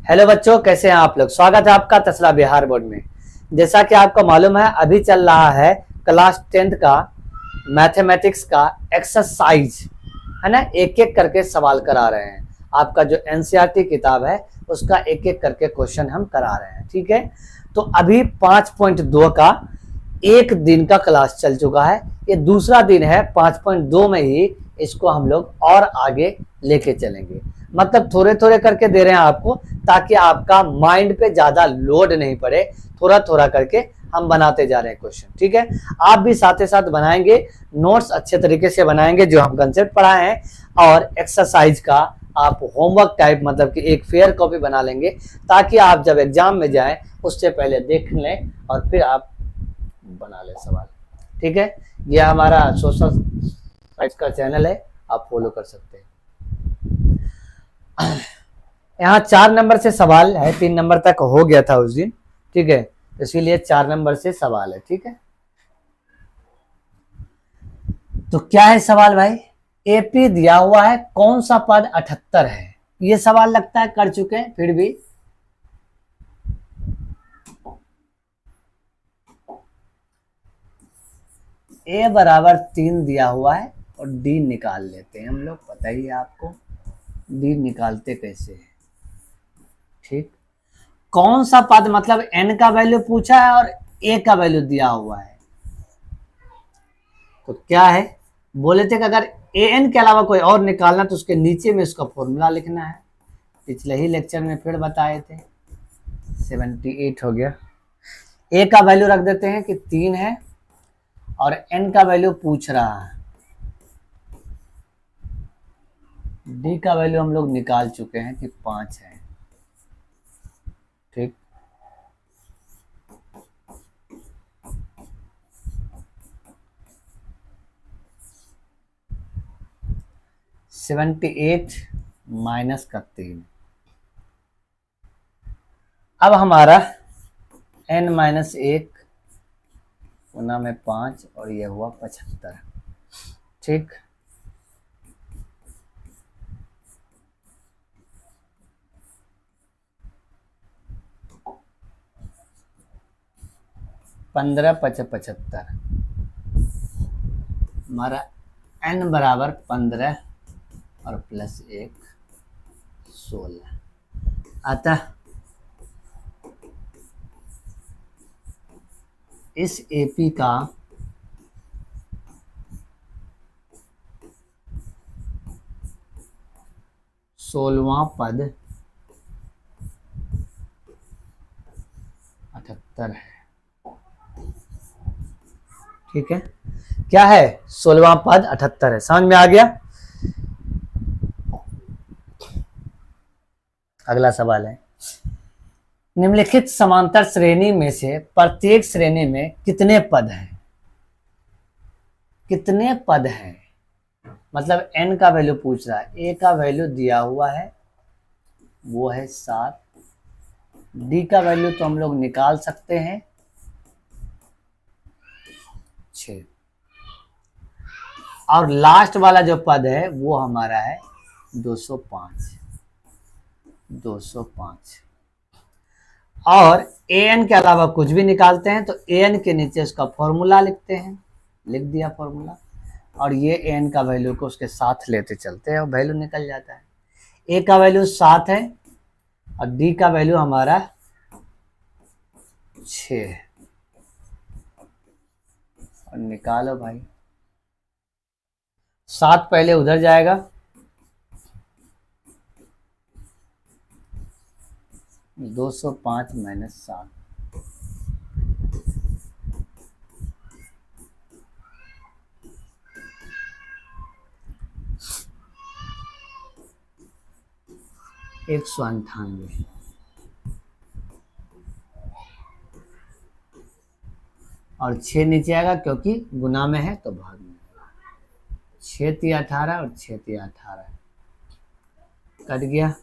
Hello बच्चों, कैसे हैं आप लोग। स्वागत है आपका तसला बिहार बोर्ड में। जैसा कि आपको मालूम है, अभी चल रहा है क्लास 10th का मैथमेटिक्स का एक्सरसाइज, है ना। एक एक करके सवाल करा रहे हैं। आपका जो एनसीईआरटी किताब है उसका एक एक करके क्वेश्चन हम करा रहे हैं, ठीक है। तो अभी 5.2 का एक दिन का क्लास चल चुका है, ये दूसरा दिन है। 5.2 में ही इसको हम लोग और आगे लेके चलेंगे, मतलब थोड़े थोड़े करके दे रहे हैं आपको, ताकि आपका माइंड पे ज्यादा लोड नहीं पड़े। थोड़ा थोड़ा करके हम बनाते जा रहे हैं क्वेश्चन, ठीक है। आप भी साथ ही साथ बनाएंगे, नोट्स अच्छे तरीके से बनाएंगे जो हम कंसेप्ट पढ़ाए हैं, और एक्सरसाइज का आप होमवर्क टाइप, मतलब कि एक फेयर कॉपी बना लेंगे, ताकि आप जब एग्जाम में जाएं उससे पहले देख लें और फिर आप बना लें सवाल, ठीक है। यह हमारा सोशल साइट्स का चैनल है, आप फॉलो कर सकते हैं। यहाँ 4 नंबर से सवाल है, 3 नंबर तक हो गया था उस दिन, ठीक है। इसीलिए 4 नंबर से सवाल है, ठीक है। तो क्या है सवाल भाई। एपी दिया हुआ है, कौन सा पद 78 है। ये सवाल लगता है कर चुके हैं, फिर भी ए बराबर 3 दिया हुआ है और डी निकाल लेते हैं हम लोग। पता ही है आपको डी निकालते कैसे है, ठीक। कौन सा पद, मतलब एन का वैल्यू पूछा है और ए का वैल्यू दिया हुआ है। तो क्या है, बोले थे कि अगर ए एन के अलावा कोई और निकालना तो उसके नीचे में उसका फॉर्मूला लिखना है। पिछले ही लेक्चर में फिर बताए थे। 78 हो गया। ए का वैल्यू रख देते हैं कि 3 है और एन का वैल्यू पूछ रहा है। डी का वैल्यू हम लोग निकाल चुके हैं कि 5 है, ठीक। -78 का 3। अब हमारा n-1 गुना में 5 और यह हुआ 75, ठीक। पंद्रह 75 हमारा n बराबर 15 और +1 16 अतः इस एपी का सोलहवां पद 78 है, ठीक है। क्या है, 16वां पद 78 है। समझ में आ गया। अगला सवाल है, निम्नलिखित समांतर श्रेणी में से प्रत्येक श्रेणी में कितने पद हैं। कितने पद हैं, मतलब n का वैल्यू पूछ रहा है। a का वैल्यू दिया हुआ है, वो है 7। d का वैल्यू तो हम लोग निकाल सकते हैं 6, और लास्ट वाला जो पद है वो हमारा है 205। और an के अलावा कुछ भी निकालते हैं तो an के नीचे उसका फॉर्मूला लिखते हैं, लिख दिया फॉर्मूला, और ये an का वैल्यू को उसके साथ लेते चलते हैं और वैल्यू निकल जाता है। a का वैल्यू 7 है और d का वैल्यू हमारा 6 है, और निकालो भाई। 7 पहले उधर जाएगा, 205 - 7 198, और 6 नीचे आएगा क्योंकि गुना में है तो भाग में। 6 × 18 और 6 × 18 कट गया।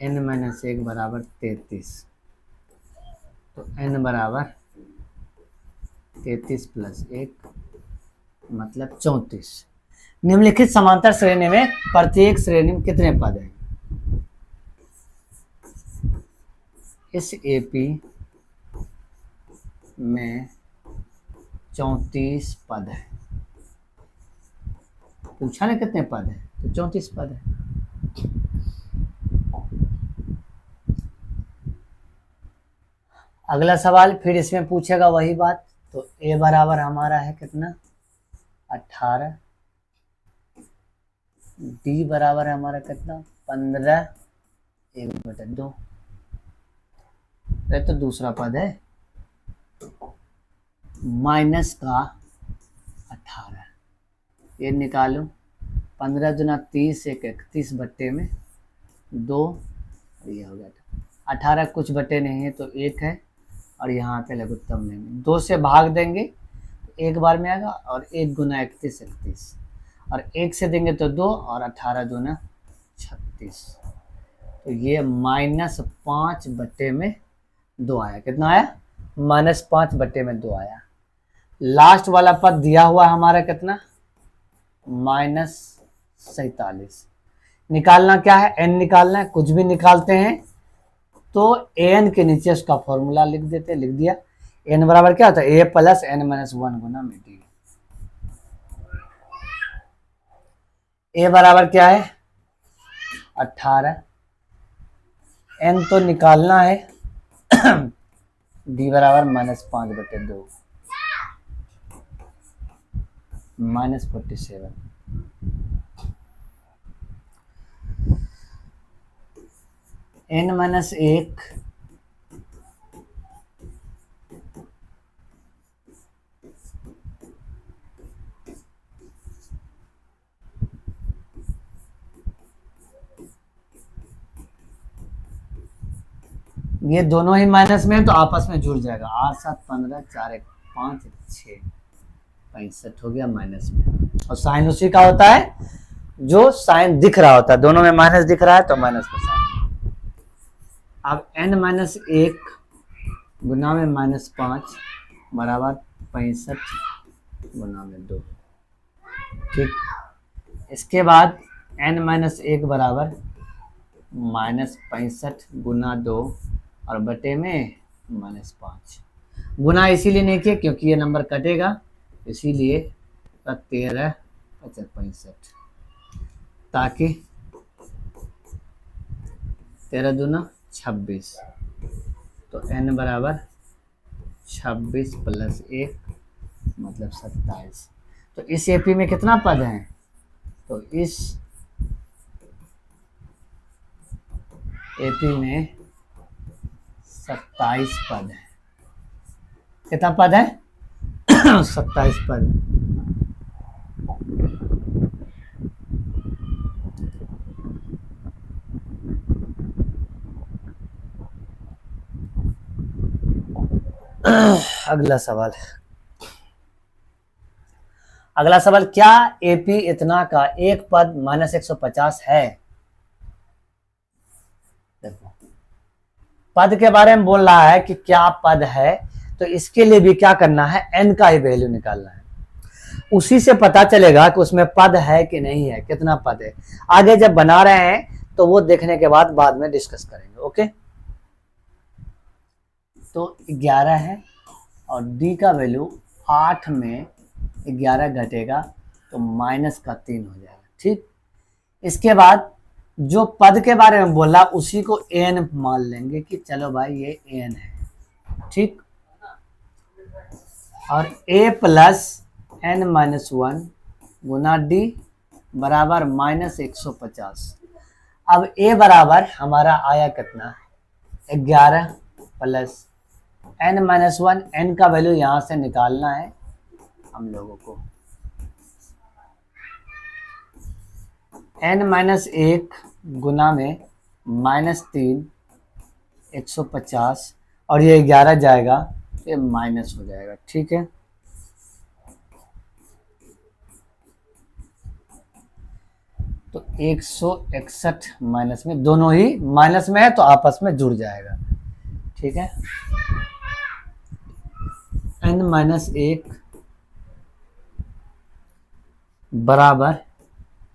n-1 बराबर 33, तो n बराबर 33 + 1 मतलब 34। निम्नलिखित समांतर श्रेणी में प्रत्येक श्रेणी में कितने पद हैं। इस एपी में 34 पद है। पूछा ना कितने पद है, तो 34 पद है। अगला सवाल फिर इसमें पूछेगा वही बात। तो ए बराबर हमारा है कितना, 18। डी बराबर है हमारा कितना, 15, 1/2। ये तो दूसरा पद है, माइनस का 18। ये निकालो, 15 दूना 30, 31 बट्टे में 2, ये हो गया था 18। कुछ बट्टे नहीं है तो 1 है, और यहाँ पे लघुत्तम लेंगे, 2 से भाग देंगे तो 1 बार में आएगा, और 1 गुना 31 31, और 1 से देंगे तो 2, और 18 दूना 36। तो ये -5 बट्टे में 2 आया। कितना आया, -5 बट्टे में 2 आया। लास्ट वाला पद दिया हुआ हमारा कितना, -47। निकालना क्या है, n निकालना है। कुछ भी निकालते हैं तो an के नीचे उसका फॉर्मूला लिख देते, लिख दिया। n बराबर क्या होता है, a + n-1 गुना में d। a बराबर क्या है, 18। n तो निकालना है, d बराबर -5/2, -47। n-1 ये दोनों ही माइनस में है तो आपस में जुड़ जाएगा। 8 7 15, 4 1 5 6, 65 हो गया माइनस में। और साइन उसी का होता है जो साइन दिख रहा होता है, दोनों में माइनस दिख रहा है तो माइनस का साइन। अब n-1 गुना में -5 बराबर 65 गुना में 2। ठीक, इसके बाद n-1 बराबर -65 गुना 2 और बटे में -5। गुना इसीलिए नहीं किया क्योंकि ये नंबर कटेगा, इसीलिए 13 65, ताकि 13 दूना 26। तो n बराबर 26 + 1 मतलब 27। तो इस एपी में कितना पद हैं, तो इस एपी में 27 पद है। कितना पद है, 27 पद। अगला सवाल, अगला सवाल, क्या एपी इतना का एक पद -150 है। देखो, पद के बारे में बोल रहा है कि क्या पद है, तो इसके लिए भी क्या करना है, n का ही वैल्यू निकालना है। उसी से पता चलेगा कि उसमें पद है कि नहीं है, कितना पद है। आगे जब बना रहे हैं तो वो देखने के बाद में डिस्कस करेंगे। ओके, तो 11 है और d का वैल्यू 8 में 11 घटेगा तो -3 हो जाएगा। ठीक, इसके बाद जो पद के बारे में बोला उसी को n मान लेंगे कि चलो भाई ये n है। ठीक, और a + n-1 गुना d बराबर -150। अब a बराबर हमारा आया कितना, 11 + n-1, n का वैल्यू यहां से निकालना है हम लोगों को। n-1 गुना में -3 150, और ये 11 जाएगा तो ये माइनस हो जाएगा। ठीक है, तो 161 माइनस में, दोनों ही माइनस में है तो आपस में जुड़ जाएगा। ठीक है, n-1 बराबर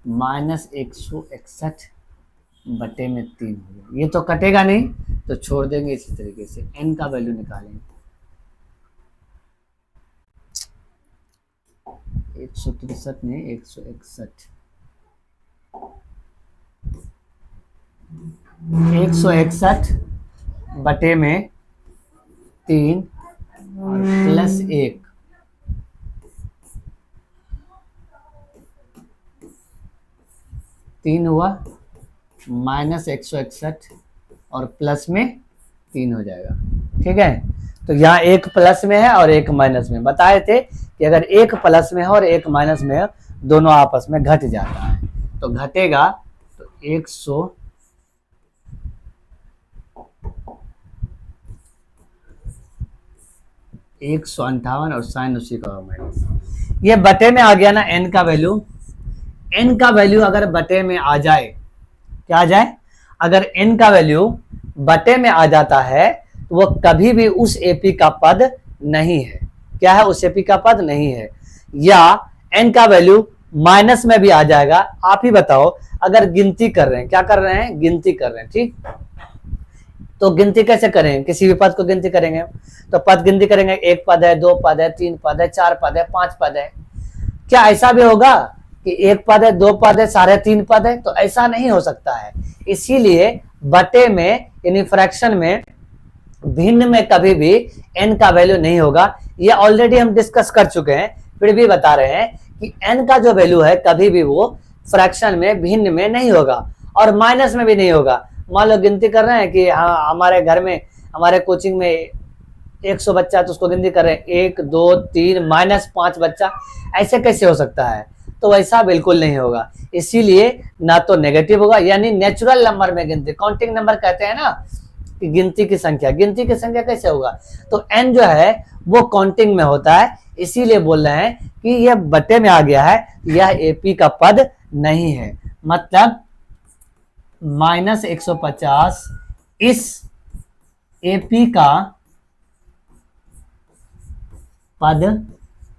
-161 बटे में 3 हो गया। ये तो कटेगा नहीं तो छोड़ देंगे इसी तरीके से, n का वैल्यू निकालेंगे। 163 नहीं, 161, 161 बटे में 3 और प्लस 1, तीन हुआ, माइनस 161 और प्लस में 3 हो जाएगा। ठीक है, तो यहाँ एक प्लस में है और एक माइनस में। बताए थे कि अगर एक प्लस में है और एक माइनस में है, दोनों आपस में घट जाता है। तो घटेगा तो 158 और साइन उसी का माइनस। ये बटे में आ गया ना n का वैल्यू। n का वैल्यू अगर बटे में आ जाए, क्या आ जाए, अगर n का वैल्यू बटे में आ जाता है तो वो कभी भी उस एपी का पद नहीं है। क्या है, उस एपी का पद नहीं है। या n का वैल्यू माइनस में भी आ जाएगा। आप ही बताओ, अगर गिनती कर रहे हैं, क्या कर रहे हैं, गिनती कर रहे हैं, ठीक, तो गिनती कैसे करें, किसी भी पद को गिनती करेंगे तो पद गिनती करेंगे, एक पद है, दो पद है, तीन पद है, चार पद है, पांच पद है। क्या ऐसा भी होगा कि एक पद है, दो पद है, सारे तीन पद है? तो ऐसा नहीं हो सकता है। इसीलिए बटे में यानी फ्रैक्शन में भिन्न में कभी भी n का वैल्यू नहीं होगा। ये ऑलरेडी हम डिस्कस कर चुके हैं, फिर भी बता रहे हैं कि n का जो वैल्यू है कभी भी वो फ्रैक्शन में भिन्न में नहीं होगा और माइनस में भी नहीं होगा। मान लो गिनती कर रहे हैं कि हाँ हमारे घर में, हमारे कोचिंग में 100 बच्चा, तो उसको गिनती कर रहे हैं 1 2 3 -5 बच्चा, ऐसे कैसे हो सकता है? तो वैसा बिल्कुल नहीं होगा। इसीलिए ना तो नेगेटिव होगा, यानी नेचुरल नंबर में गिनती, काउंटिंग नंबर कहते हैं ना कि गिनती की संख्या, गिनती की संख्या कैसे होगा? तो n जो है वो काउंटिंग में होता है। इसीलिए बोल रहे हैं कि यह बटे में आ गया है, यह एपी का पद नहीं है। मतलब -150 इस एपी का पद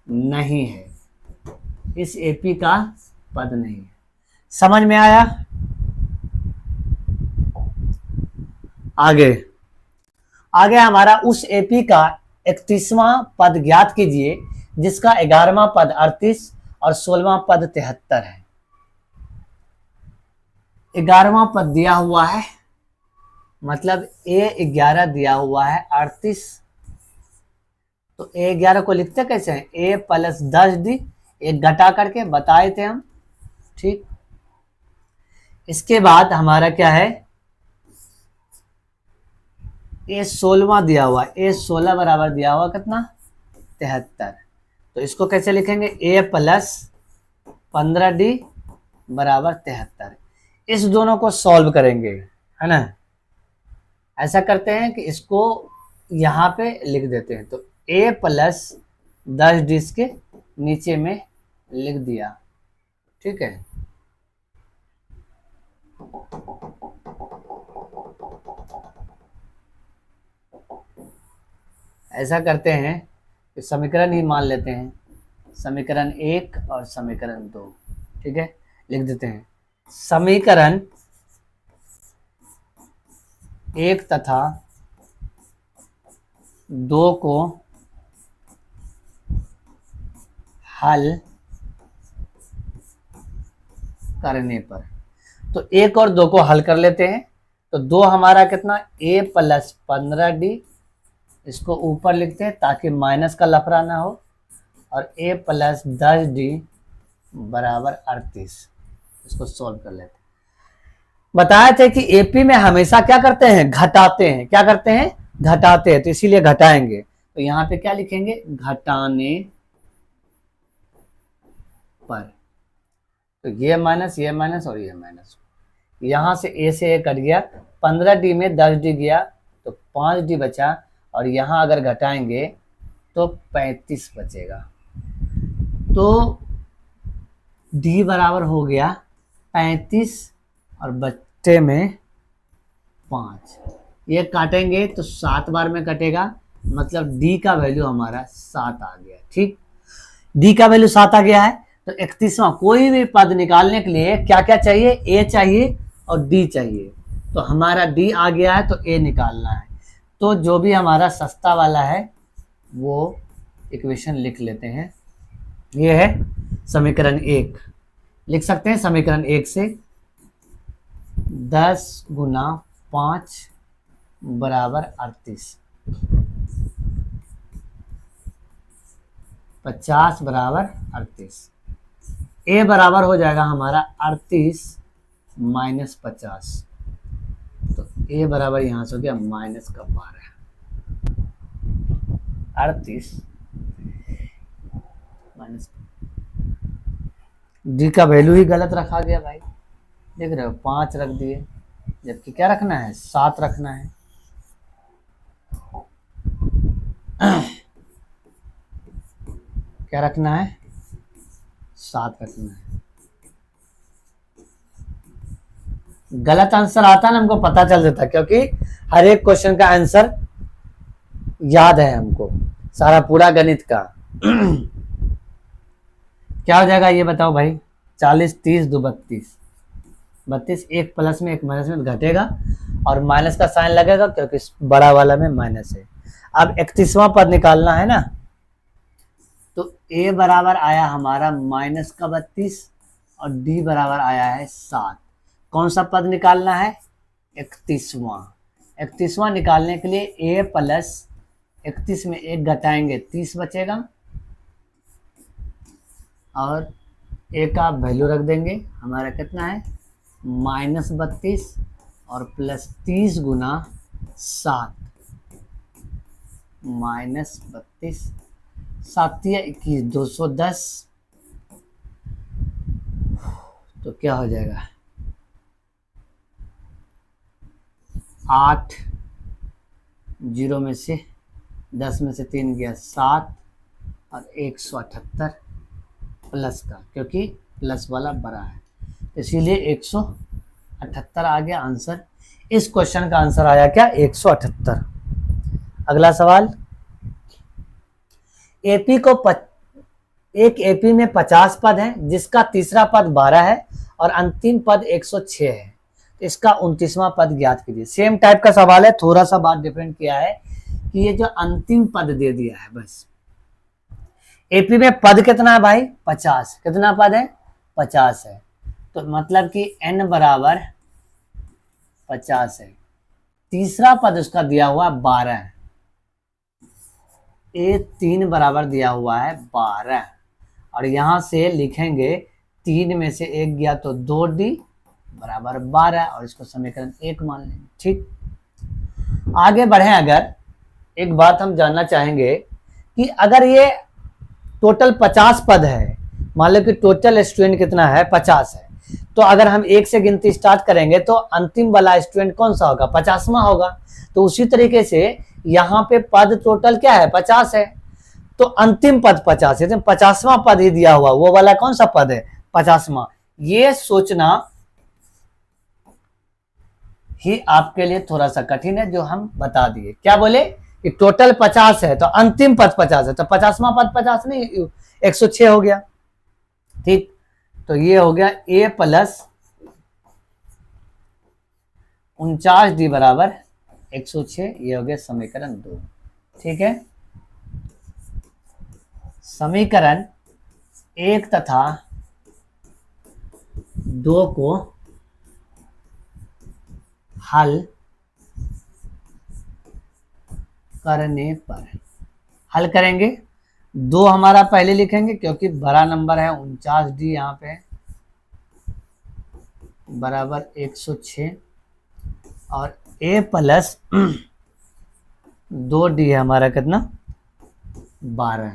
नहीं है, इस एपी का पद नहीं है। समझ में आया? आगे आगे हमारा उस एपी का 31वां पद ज्ञात कीजिए जिसका 11वां पद 38 और 16वां पद 73 है। 11वां पद दिया हुआ है, मतलब A11 दिया हुआ है 38, तो A11 को लिखते कैसे हैं? A + 10D, एक घटा करके बताए थे हम, ठीक। इसके बाद हमारा क्या है, A16 दिया हुआ, A16 बराबर दिया हुआ कितना, 73। तो इसको कैसे लिखेंगे? A + 15D बराबर 73। इस दोनों को सॉल्व करेंगे, है ना। ऐसा करते हैं कि इसको यहाँ पे लिख देते हैं, तो A + 10D इसके नीचे में लिख दिया, ठीक है। ऐसा करते हैं कि समीकरण ही मान लेते हैं, समीकरण 1 और समीकरण 2, ठीक है। लिख देते हैं समीकरण 1 तथा 2 को हल करने पर, तो 1 और 2 को हल कर लेते हैं। तो 2 हमारा कितना, A + 15D, इसको ऊपर लिखते हैं ताकि माइनस का लफड़ा ना हो, और A + 10D बराबर 38। इसको सॉल्व कर लेते हैं। बताए थे कि एपी में हमेशा क्या करते हैं, घटाते हैं। क्या करते हैं, घटाते हैं, तो इसीलिए घटाएंगे। तो यहाँ पे क्या लिखेंगे, घटाने पर। तो ये माइनस और ये माइनस, यहाँ से A से A कट गया, 15D में 10D गया तो 5D बचा, और यहाँ अगर घटाएंगे तो 35 बचेगा। तो D बराबर हो गया 35 और बच्चे में 5। ये काटेंगे तो 7 बार में कटेगा, मतलब D का वैल्यू हमारा 7 आ गया, ठीक। D का वैल्यू 7 आ गया है। तो 31वां कोई भी पद निकालने के लिए क्या क्या चाहिए, A चाहिए और D चाहिए। तो हमारा डी आ गया है, तो ए निकालना है। तो जो भी हमारा सस्ता वाला है वो इक्वेशन लिख लेते हैं। ये है समीकरण 1, लिख सकते हैं समीकरण 1 से 10 गुना 5 बराबर 38, 50 बराबर 38। ए बराबर हो जाएगा हमारा 38 माइनस 50, तो ए बराबर यहां से हो गया माइनस का 12, 38 माइनस, डी का वैल्यू ही गलत रखा गया भाई, देख रहे हो 5 रख दिए, जबकि क्या रखना है 7 रखना है। क्या रखना है 7 रखना है। गलत आंसर आता ना हमको पता चल जाता, क्योंकि हर एक क्वेश्चन का आंसर याद है हमको, सारा पूरा गणित का। क्या हो जाएगा ये बताओ भाई, 40 30 2 32, 32 एक प्लस में एक माइनस में घटेगा और माइनस का साइन लगेगा क्योंकि बड़ा वाला में माइनस है। अब 31वां पद निकालना है ना, तो ए बराबर आया हमारा माइनस का 32 और डी बराबर आया है 7। कौन सा पद निकालना है 31वां। 31वां निकालने के लिए ए प्लस 31 में एक घटाएंगे 30 बचेगा और ए का वैल्यू रख देंगे, हमारा कितना है माइनस 32 और प्लस 30 गुना 7, माइनस 32 7 21 210, तो क्या हो जाएगा 8, 0 में से 10 में से 3 गया 7 और 178 प्लस का, क्योंकि प्लस वाला बड़ा है इसीलिए 178 आ गया आंसर। इस क्वेश्चन का आंसर आया क्या 178। अगला सवाल, एपी को एक एपी में 50 पद है जिसका तीसरा पद 12 है और अंतिम पद 106 है, इसका 29वां पद ज्ञात कीजिए। सेम टाइप का सवाल है, थोड़ा सा बात डिफरेंट किया है कि ये जो अंतिम पद दे दिया है बस। एपी में पद कितना है भाई 50, कितना पद है 50 है, तो मतलब कि n बराबर 50 है। तीसरा पद उसका दिया हुआ 12 है, ए 3 बराबर दिया हुआ है 12 और यहां से लिखेंगे 3 में से 1 गया तो 2d बराबर 12 और इसको समीकरण 1 मान लेंगे। ठीक, आगे बढ़े। अगर एक बात हम जानना चाहेंगे कि अगर ये टोटल 50 पद है, मान लो कि टोटल स्टूडेंट कितना है 50 है, तो अगर हम 1 से गिनती स्टार्ट करेंगे तो अंतिम वाला स्टूडेंट कौन सा होगा 50वां होगा। तो उसी तरीके से यहाँ पे पद टोटल क्या है 50 है, तो अंतिम पद 50 है, तो 50वां पद ही दिया हुआ वो वाला कौन सा पद है 50वां। ये सोचना ही आपके लिए थोड़ा सा कठिन है, जो हम बता दिए। क्या बोले कि टोटल 50 है तो अंतिम पद 50 है, तो 50वां पद 50 नहीं 106 हो गया। ठीक, तो ये हो गया a प्लस 49d बराबर 106, ये हो गया समीकरण 2। ठीक है, समीकरण 1 तथा 2 को हल करने पर, हल करेंगे 2 हमारा पहले लिखेंगे क्योंकि बड़ा नंबर है 49d यहाँ पे बराबर 106 और a प्लस 2d है हमारा कितना 12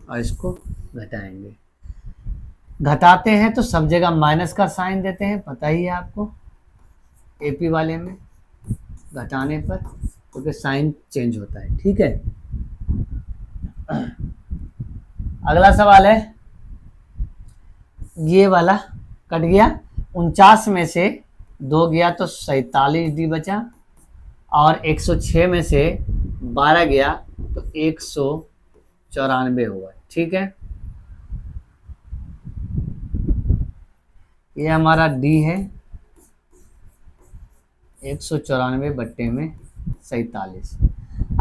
और इसको घटाएंगे। घटाते हैं तो सब जगह माइनस का साइन देते हैं, पता ही है आपको एपी वाले में घटाने पर क्योंकि साइन चेंज होता है। ठीक है, अगला सवाल है, ये वाला कट गया, 49 में से 2 गया तो 47d बचा और 106 में से 12 गया तो 194 हुआ। ठीक है, ये हमारा d है, 194/47।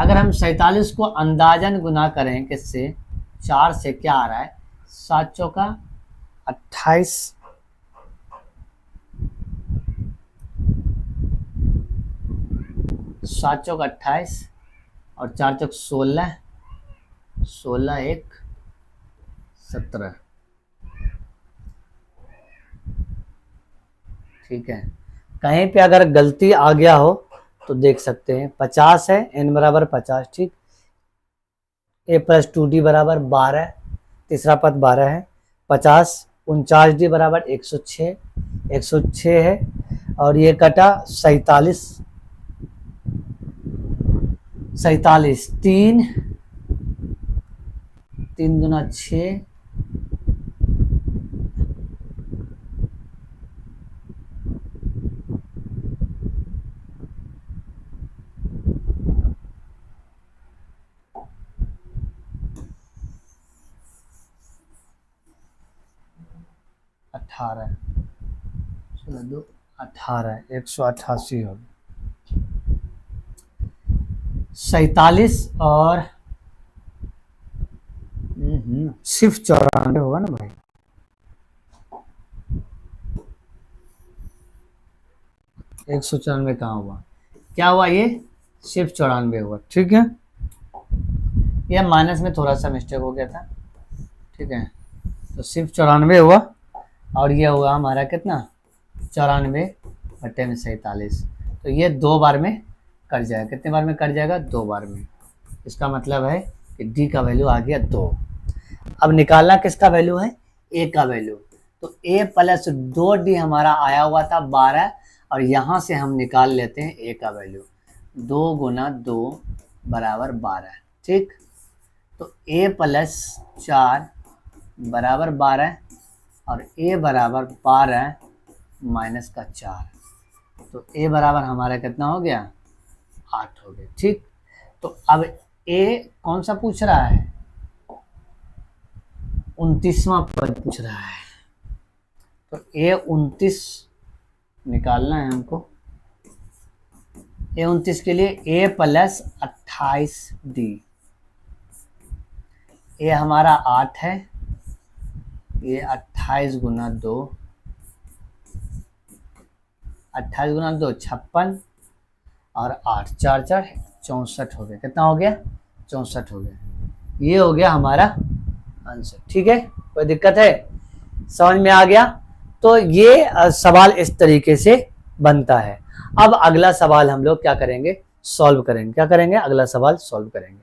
अगर हम 47 को अंदाजन गुना करें किससे, 4 से, क्या आ रहा है, 7 चौका 28, 7 चौक 28 और 4 चौक 16, 16 1 17। ठीक है, कहीं पे अगर गलती आ गया हो तो देख सकते हैं। 50 है, n बराबर 50, ठीक। a प्लस 2d बराबर 12, तीसरा पद 12 है। 50 49d बराबर 106, 106 है। और ये कटा 47, 47 3 3 गुना 6, 18, 18, 188 हो गया। 47 और सिर्फ 94 होगा ना भाई। एक 194 कहाँ हुआ, क्या हुआ, ये सिर्फ 94 हुआ। ठीक है, यह माइनस में थोड़ा सा मिस्टेक हो गया था। ठीक है, तो सिर्फ 94 हुआ और ये हुआ हमारा कितना, 94/47। तो ये 2 बार में कट जाएगा। कितने बार में कट जाएगा, 2 बार में। इसका मतलब है कि डी का वैल्यू आ गया 2। अब निकालना किसका वैल्यू है, ए का वैल्यू। तो ए प्लस 2d हमारा आया हुआ था 12, और यहाँ से हम निकाल लेते हैं ए का वैल्यू। 2 गुना 2 बराबर 12। ठीक, तो ए प्लस 4 बराबर 12 और ए बराबर 12 माइनस का 4। तो ए बराबर हमारा कितना हो गया, 8 हो गया। ठीक, तो अब ए कौन सा पूछ रहा है, 29वां पद पूछ रहा है। तो ए 29 निकालना है हमको। ए 29 के लिए ए प्लस 28d, ए हमारा 8 है, ये 28 गुना 2, 28 गुना 2 56 और 8 4 4 64 हो गया। कितना हो गया, 64 हो गया। ये हो गया हमारा आंसर। ठीक है, कोई दिक्कत है, समझ में आ गया। तो ये सवाल इस तरीके से बनता है। अब अगला सवाल हम लोग क्या करेंगे, सॉल्व करेंगे। क्या करेंगे, अगला सवाल सॉल्व करेंगे।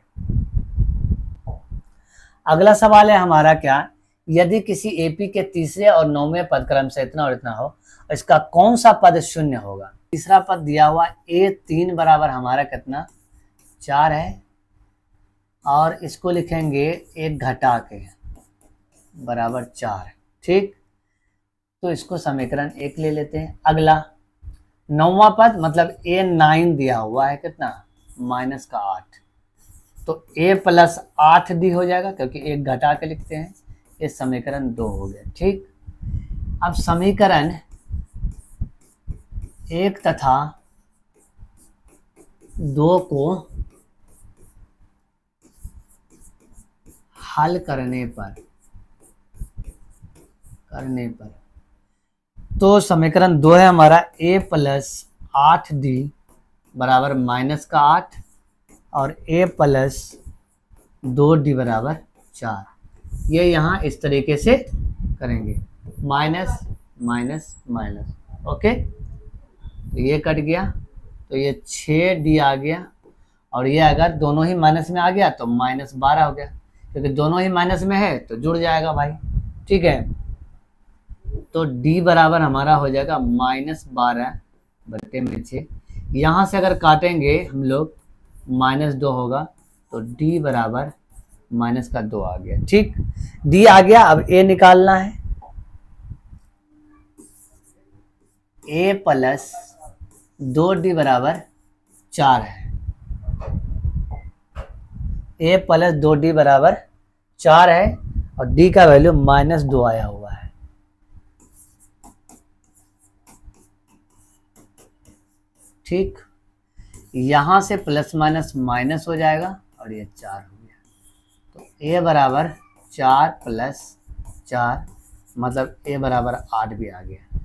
अगला सवाल है हमारा क्या, यदि किसी एपी के तीसरे और 9वें पद क्रम से इतना और इतना हो, इसका कौन सा पद शून्य होगा। तीसरा पद दिया हुआ A3 बराबर हमारा कितना, 4 है, और इसको लिखेंगे 1 घटा के बराबर 4। ठीक, तो इसको समीकरण 1 ले लेते हैं। अगला 9वां पद मतलब A9 दिया हुआ है कितना, माइनस का 8। तो A प्लस 8d हो जाएगा, क्योंकि 1 घटा के लिखते हैं। ये समीकरण 2 हो गया। ठीक, अब समीकरण 1 तथा 2 को हल करने पर तो समीकरण 2 है हमारा A प्लस 8d बराबर माइनस का 8 और A प्लस 2d बराबर 4। ये यहाँ इस तरीके से करेंगे, माइनस माइनस माइनस। ओके, तो ये कट गया, तो ये 6d आ गया, और ये अगर दोनों ही माइनस में आ गया तो माइनस 12 हो गया, क्योंकि दोनों ही माइनस में है तो जुड़ जाएगा भाई। ठीक है, तो d बराबर हमारा हो जाएगा -12/6। यहाँ से अगर काटेंगे हम लोग -2 होगा, तो d बराबर माइनस का 2 आ गया। ठीक, d आ गया। अब a निकालना है। a प्लस 2d बराबर 4 है। a प्लस 2d बराबर 4 है और d का वैल्यू -2 आया हुआ है। ठीक, यहाँ से प्लस माइनस माइनस हो जाएगा और ये 4 हो गया। तो ए बराबर 4 प्लस 4, मतलब ए बराबर 8 भी आ गया।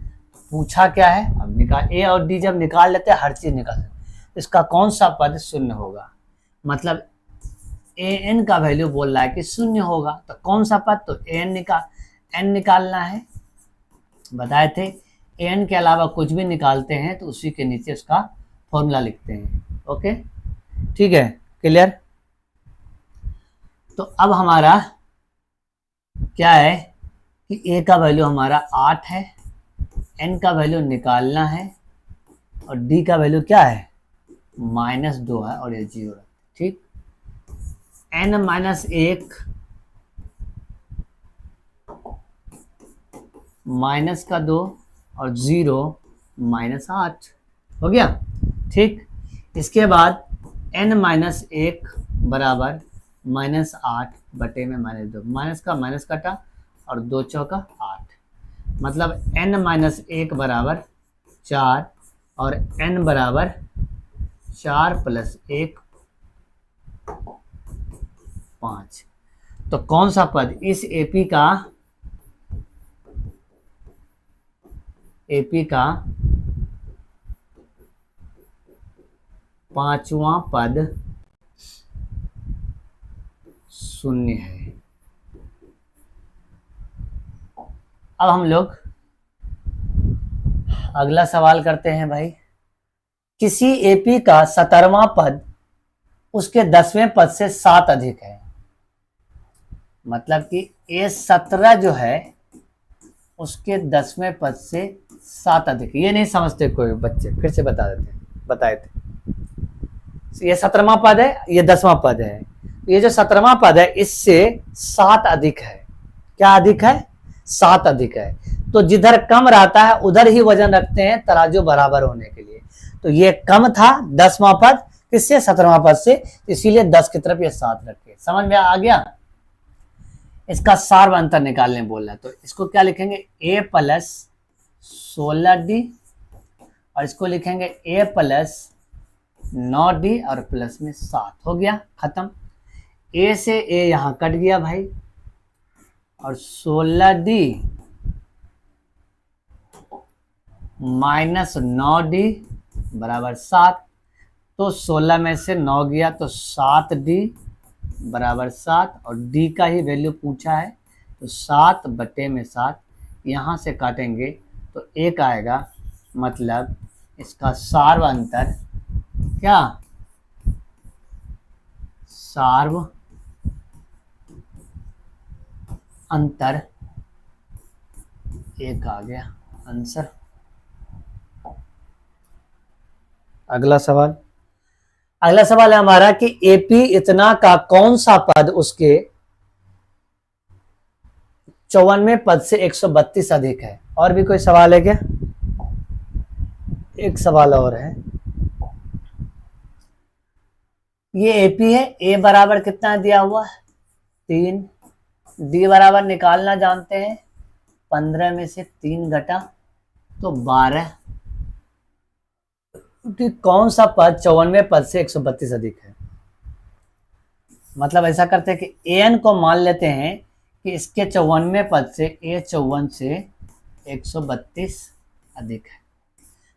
पूछा क्या है, अब निकाल, ए और डी जब निकाल लेते हैं हर चीज निकाल सकते, इसका कौन सा पद शून्य होगा, मतलब ए एन का वैल्यू बोल रहा है कि शून्य होगा, तो कौन सा पद, तो एन निकालना है, बताए थे। एन के अलावा कुछ भी निकालते हैं तो उसी के नीचे उसका फॉर्मूला लिखते हैं। ओके, ठीक है, क्लियर। तो अब हमारा क्या है कि ए का वैल्यू हमारा 8 है, एन का वैल्यू निकालना है, और डी का वैल्यू क्या है, -2 है, और ये 0 है। ठीक, n -1 -2 और 0 -8 हो गया। ठीक, इसके बाद n -1 बराबर -8 बटे में -2, माइनस का माइनस कटा और 2 चौका 8, मतलब n -1 बराबर 4 और n बराबर 4 + 1 5। तो कौन सा पद इस एपी का पांचवा पद शून्य है। अब हम लोग अगला सवाल करते हैं भाई, किसी एपी का 17वां पद उसके 10वें पद से 7 अधिक है, मतलब कि A17 जो है उसके 10वें पद से 7 अधिक। ये नहीं समझते कोई बच्चे, फिर से बताए थे। ये 17वां पद है, ये 10वां पद है, ये जो 17वां पद है इससे 7 अधिक है। क्या अधिक है, 7 अधिक है। तो जिधर कम रहता है उधर ही वजन रखते हैं तराजू बराबर होने के लिए। तो ये कम था 10वां पद किससे, 17वां पद से, इसीलिए 10 की तरफ ये 7 रखे। समझ में आ गया। इसका सार अंतर निकालने बोल रहा है, तो इसको क्या लिखेंगे, a + 16d, और इसको लिखेंगे a + 9d और प्लस में 7। हो गया, खत्म। a से a यहां कट गया भाई, और 16d -9d बराबर 7। तो 16 में से 9 गया तो 7d बराबर 7, और d का ही वैल्यू पूछा है, तो 7 बटे में 7 यहाँ से काटेंगे तो 1 आएगा, मतलब इसका सार्व अंतर क्या, सार्व अंतर 1 आ गया आंसर। अगला सवाल है हमारा कि एपी इतना का कौन सा पद उसके 54वें पद से 132 अधिक है। और भी कोई सवाल है क्या, एक सवाल और है। ये एपी है, ए बराबर कितना दिया हुआ, 3, डी बराबर निकालना जानते हैं, 15 में से 3 घटा तो 12। कि कौन सा पद 54वें पद से 132 अधिक है। मतलब ऐसा करते हैं कि एन को मान लेते हैं कि इसके 54वें पद से A54 से 132 अधिक है।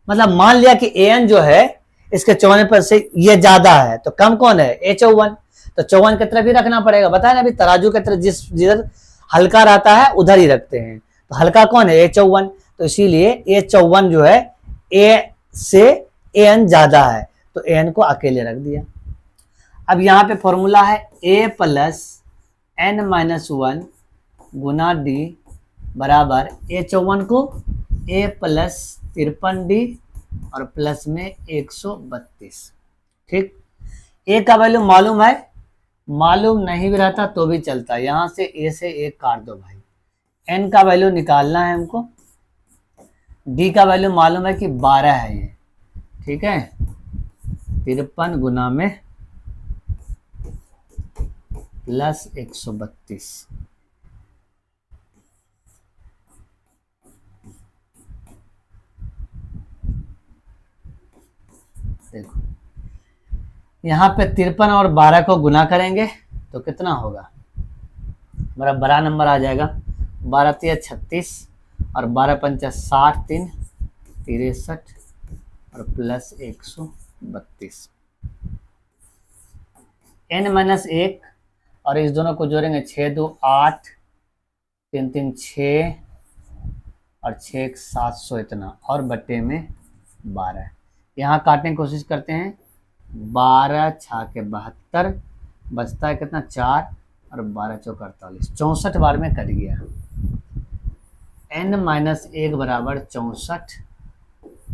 मतलब मान लिया कि एन जो है इसके 54वें पद से ये ज्यादा है, तो कम कौन है, A54। तो 54 की तरफ ही रखना पड़ेगा, बताया ना अभी, तराजू की तरफ जिधर हल्का रहता है उधर ही रखते हैं। तो हल्का कौन है, A54। तो इसीलिए A54 जो है ए से एन ज्यादा है, तो एन को अकेले रख दिया। अब यहाँ पे फॉर्मूला है a + n-1 गुना d बराबर A54 को a + 53d और प्लस में 132। ठीक, a का वैल्यू मालूम है, मालूम नहीं भी रहता तो भी चलता है, यहां से a से 1 काट दो भाई। n का वैल्यू निकालना है हमको, d का वैल्यू मालूम है कि 12 है ये, ठीक है, 53 गुना में प्लस 132। देखो यहाँ पे 53 और 12 को गुना करेंगे तो कितना होगा, बड़ा बड़ा नंबर आ जाएगा। 12 तिया 36 और 12 पंचा 60, 3 63 और प्लस 132। n-1 और इस दोनों को जोड़ेंगे 6 2 8, 3 3 6 और 6 1 700 इतना, और बट्टे में 12। यहाँ काटने की कोशिश करते हैं। 12 छा के 72, बचता है कितना 4 और 12 चौक 48, 64 बार में कट गया। n-1 बराबर 64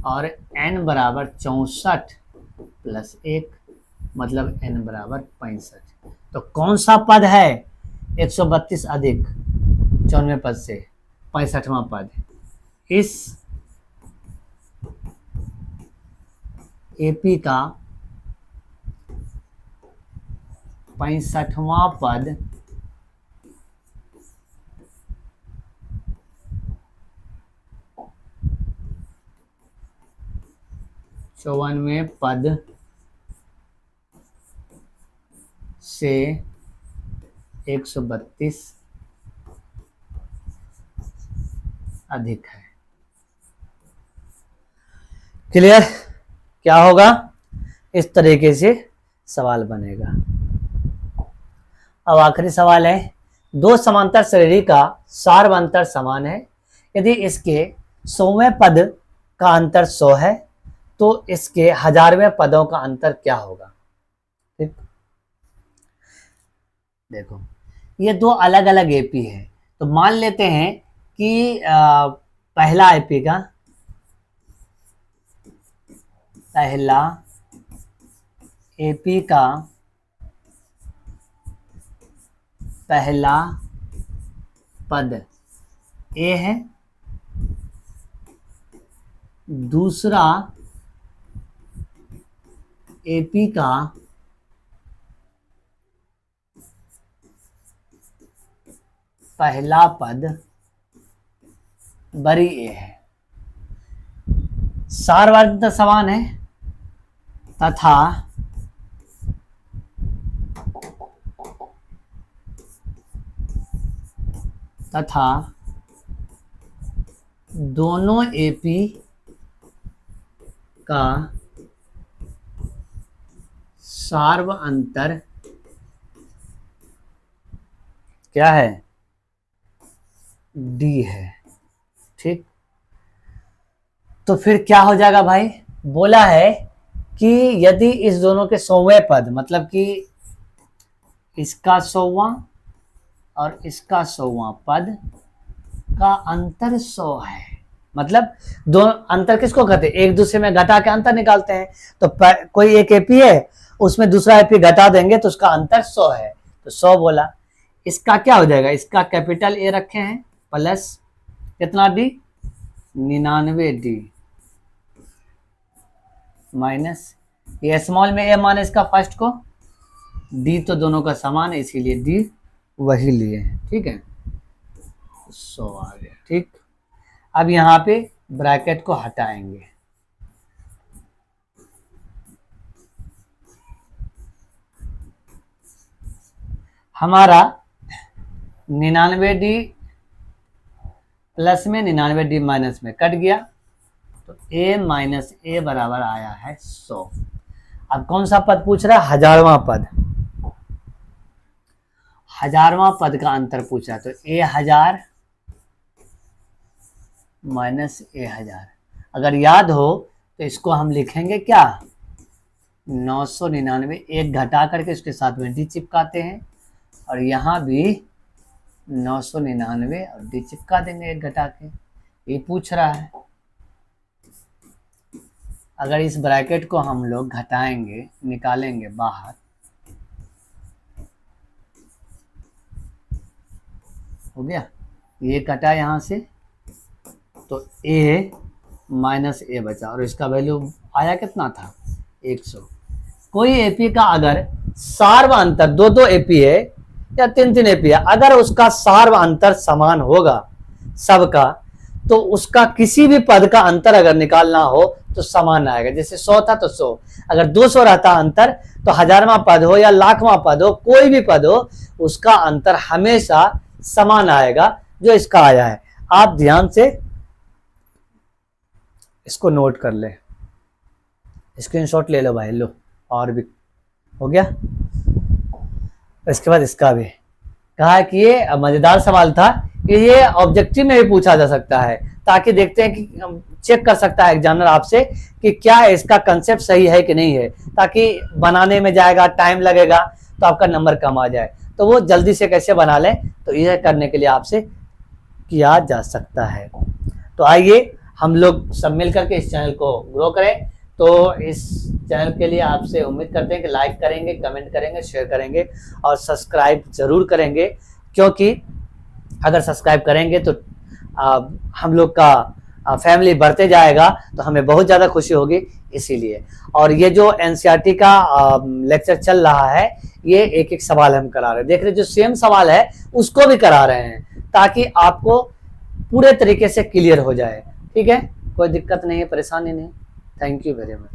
और n बराबर 64 प्लस 1 मतलब n बराबर 65। तो कौन सा पद है 132 अधिक 94 पद से 65वां पद? इस एपी का 65वां पद चौवनवें पद से 132 अधिक है। क्लियर? क्या होगा, इस तरीके से सवाल बनेगा। अब आखिरी सवाल है, दो समांतर श्रेणी का सार्वअंतर समान है। यदि इसके 100वें पद का अंतर 100 है तो इसके 1000वें पदों का अंतर क्या होगा? ठीक, देखो ये दो अलग अलग एपी है, तो मान लेते हैं कि पहला एपी का पहला पद ए है, दूसरा एपी का पहला पद बड़ी ए है। सार्वअंतर समान है तथा दोनों एपी का सार्वअंतर क्या है? डी है। ठीक, तो फिर क्या हो जाएगा भाई? बोला है कि यदि इस दोनों के 100वें पद, मतलब कि इसका 100वां और इसका 100वां पद का अंतर 100 है, मतलब दोनों अंतर किसको कहते हैं? एक दूसरे में घटा के अंतर निकालते हैं। तो कोई एक एपी है, उसमें दूसरा एपी घटा देंगे तो उसका अंतर 100 है, तो 100 बोला। इसका क्या हो जाएगा? इसका कैपिटल ए रखे हैं प्लस कितना डी, 99 डी, माइनस ये स्मॉल में ए माने इसका फर्स्ट को, डी तो दोनों का समान है इसीलिए डी वही लिए हैं। ठीक है, 100 आ गया। ठीक, अब यहाँ पे ब्रैकेट को हटाएंगे। हमारा 99 डी प्लस में 99 डी माइनस में कट गया, तो a माइनस ए बराबर आया है 100। अब कौन सा पद पूछ रहा है? 1000वां पद। 1000वां पद का अंतर पूछा है, तो a1000 माइनस a1000। अगर याद हो तो इसको हम लिखेंगे क्या? 999, एक घटा करके उसके साथ में डी चिपकाते हैं, और यहाँ भी 999 और डी चिपका देंगे एक घटा के। ये पूछ रहा है। अगर इस ब्रैकेट को हम लोग घटाएंगे, निकालेंगे बाहर, हो गया, ये कटा यहाँ से, तो a माइनस ए बचा, और इसका वैल्यू आया कितना था? 100। कोई एपी का अगर सार्वअंतर, दो एपी है या तीन एपी है, अगर उसका सार्वअंतर समान होगा सबका, तो उसका किसी भी पद का अंतर अगर निकालना हो तो समान आएगा। जैसे 100 था तो 100, अगर 200 रहता अंतर तो 1000वां पद हो या लाखवां पद हो, कोई भी पद हो, उसका अंतर हमेशा समान आएगा, जो इसका आया है। आप ध्यान से इसको नोट कर ले, स्क्रीनशॉट ले लो भाई, लो, और भी हो गया। इसके बाद इसका भी कहा कि ये मजेदार सवाल था कि ये ऑब्जेक्टिव में भी पूछा जा सकता है, ताकि देखते हैं कि चेक कर सकता है एग्जामिनर आपसे कि क्या इसका कंसेप्ट सही है कि नहीं है, ताकि बनाने में जाएगा टाइम लगेगा तो आपका नंबर कम आ जाए। तो वो जल्दी से कैसे बना लें, तो यह करने के लिए आपसे किया जा सकता है। तो आइए हम लोग सब मिल करके इस चैनल को ग्रो करें। तो इस चैनल के लिए आपसे उम्मीद करते हैं कि लाइक करेंगे, कमेंट करेंगे, शेयर करेंगे और सब्सक्राइब जरूर करेंगे, क्योंकि अगर सब्सक्राइब करेंगे तो हम लोग का फैमिली बढ़ते जाएगा, तो हमें बहुत ज़्यादा खुशी होगी इसीलिए। और ये जो एनसीईआरटी का लेक्चर चल रहा है, ये एक एक सवाल हम करा रहे हैं, देख रहे जो सेम सवाल है उसको भी करा रहे हैं, ताकि आपको पूरे तरीके से क्लियर हो जाए। ठीक है, कोई दिक्कत नहीं है, परेशानी नहीं। Thank you very much.